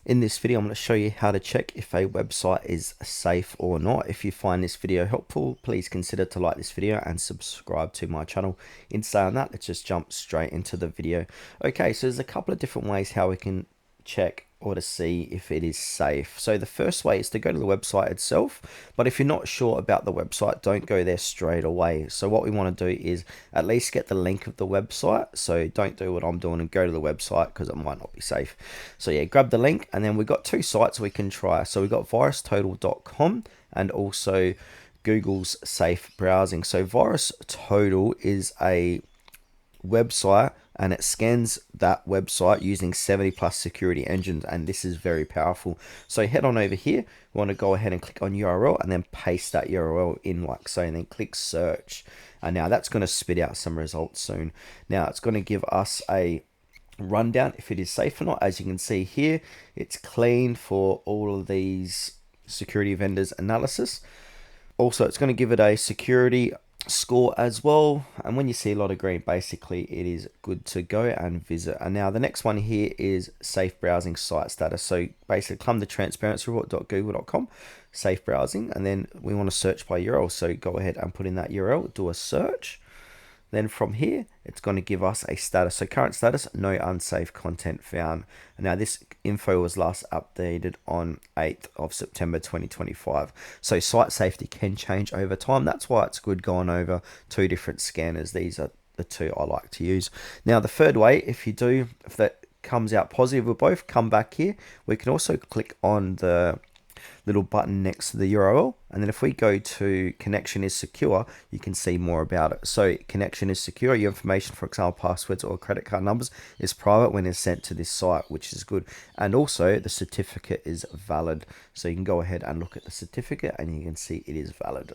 In this video, I'm going to show you how to check if a website is safe or not. If you find this video helpful, please consider to like this video and subscribe to my channel. In saying that, let's just jump straight into the video. Okay, so there's a couple of different ways how we can check or to see if it is safe. So the first way is to go to the website itself, but if you're not sure about the website, don't go there straight away. So what we want to do is at least get the link of the website. So don't do what I'm doing and go to the website because it might not be safe. So yeah, grab the link, and then we've got two sites we can try. So we've got virustotal.com and also Google's safe browsing. So VirusTotal is a website and it scans that website using 70 plus security engines, and this is very powerful. So head on over here, we want to go ahead and click on URL and then paste that URL in like so, and then click search, and now that's going to spit out some results soon. Now it's going to give us a rundown if it is safe or not. As you can see here, it's clean for all of these security vendors analysis. Also, it's going to give it a security score as well, and when you see a lot of green, basically it is good to go and visit. And now the next one here is safe browsing site status. So basically come to transparencyreport.google.com, safe browsing, and then we want to search by URL. So go ahead and put in that URL, do a search. Then from here, it's going to give us a status. So current status, no unsafe content found. And now this info was last updated on 8th of September 2025. So site safety can change over time. That's why it's good going over two different scanners. These are the two I like to use. Now the third way, if that comes out positive with both, come back here. We can also click on the little button next to the URL, and then if we go to connection is secure, you can see more about it. So connection is secure. Your information, for example passwords or credit card numbers, is private when it's sent to this site, which is good. And also the certificate is valid, so you can go ahead and look at the certificate and you can see it is valid.